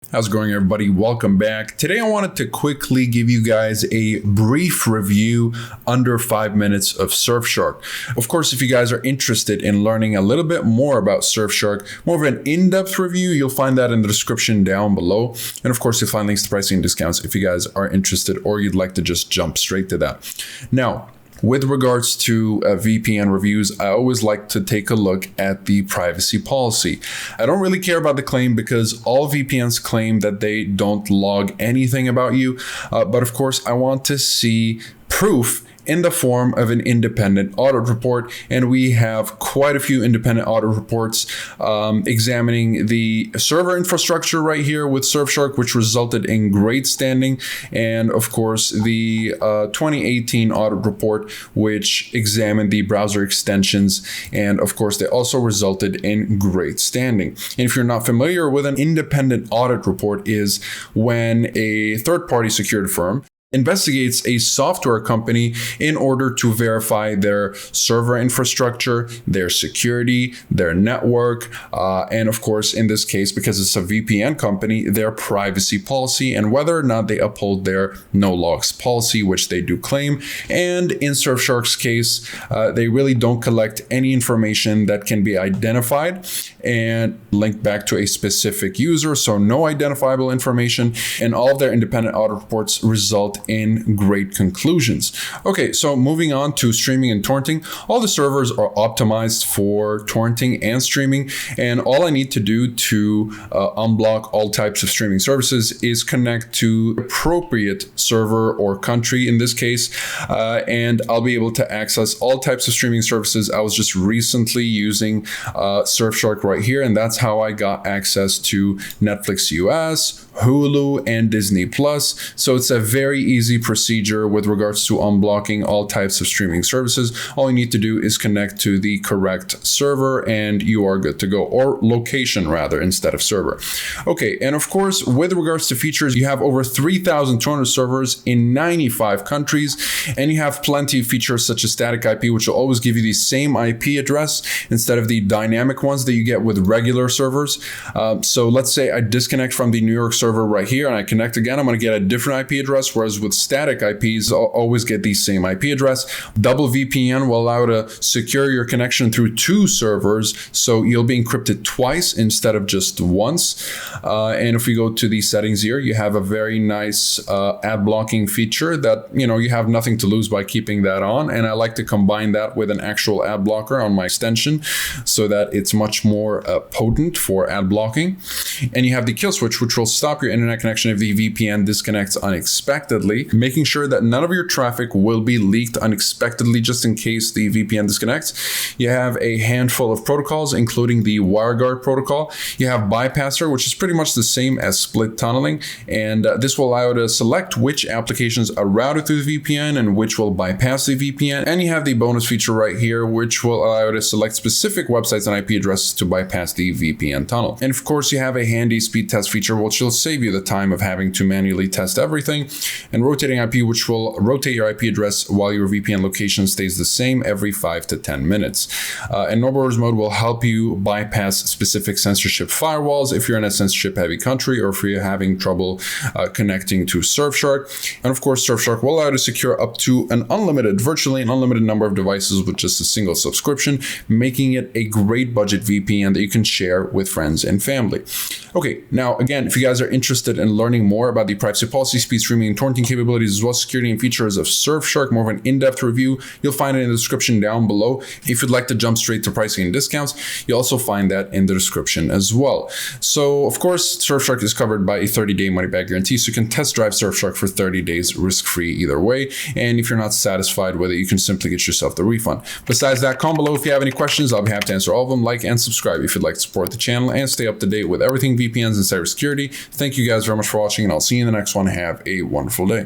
How's it going, everybody? Welcome back. Today I wanted to quickly give you guys a brief review under 5 minutes of Surfshark. Of course, if you guys are interested in learning a little bit more about Surfshark, more of an in-depth review, you'll find that in the description down below. And of course, you'll find links to pricing and discounts if you guys are interested or you'd like to just jump straight to that. Now, with regards to VPN reviews, I always like to take a look at the privacy policy. I don't really care about the claim because all VPNs claim that they don't log anything about you. But of course, I want to see proof in the form of an independent audit report. And we have quite a few independent audit reports examining the server infrastructure right here with Surfshark, which resulted in great standing. And of course, the 2018 audit report, which examined the browser extensions. And of course, they also resulted in great standing. And if you're not familiar with an independent audit report, is when a third-party security firm investigates a software company in order to verify their server infrastructure, their security, their network, and of course, in this case, because it's a VPN company, their privacy policy and whether or not they uphold their no logs policy, which they do claim. And in Surfshark's case, they really don't collect any information that can be identified and linked back to a specific user, so no identifiable information, and all of their independent audit reports result in great conclusions. Okay, so moving on to streaming and torrenting. All the servers are optimized for torrenting and streaming, and all I need to do to unblock all types of streaming services is connect to appropriate server or country in this case, and I'll be able to access all types of streaming services. I was just recently using Surfshark right here, and that's how I got access to Netflix US, Hulu, and Disney Plus. So it's a very easy procedure with regards to unblocking all types of streaming services. All you need to do is connect to the correct server and you are good to go, or location rather, instead of server. Okay, and of course, with regards to features, you have over 3,200 servers in 95 countries, and you have plenty of features such as static IP, which will always give you the same IP address instead of the dynamic ones that you get with regular servers. So let's say I disconnect from the New York server right here and I connect again, I'm going to get a different IP address, whereas with static IPs, I'll always get the same IP address. Double VPN will allow to secure your connection through two servers, so you'll be encrypted twice instead of just once. And if we go to the settings here, you have a very nice ad blocking feature that, you have nothing to lose by keeping that on. And I like to combine that with an actual ad blocker on my extension so that it's much more potent for ad blocking. And you have the kill switch, which will stop your internet connection if the VPN disconnects unexpectedly, making sure that none of your traffic will be leaked unexpectedly just in case the VPN disconnects. You have a handful of protocols, including the WireGuard protocol. You have Bypasser, which is pretty much the same as split tunneling, and this will allow you to select which applications are routed through the VPN and which will bypass the VPN. And you have the bonus feature right here, which will allow you to select specific websites and IP addresses to bypass the VPN tunnel. And of course, you have a handy speed test feature, which will save you the time of having to manually test everything, and rotating IP, which will rotate your IP address while your VPN location stays the same every 5 to 10 minutes. And no borders mode will help you bypass specific censorship firewalls if you're in a censorship heavy country or if you're having trouble connecting to Surfshark. And of course, Surfshark will allow you to secure up to virtually an unlimited number of devices with just a single subscription, making it a great budget VPN that you can share with friends and family. Okay, now again, if you guys are interested in learning more about the privacy policy, speed streaming, and torrenting capabilities, as well as security and features of Surfshark, more of an in-depth review, you'll find it in the description down below. If you'd like to jump straight to pricing and discounts, you'll also find that in the description as well. So of course, Surfshark is covered by a 30-day money-back guarantee, so you can test drive Surfshark for 30 days risk-free either way. And if you're not satisfied with it, you can simply get yourself the refund. Besides that, comment below if you have any questions. I'll be happy to answer all of them. Like and subscribe if you'd like to support the channel and stay up to date with everything VPNs and cybersecurity. Thank you guys very much for watching, and I'll see you in the next one. Have a wonderful day.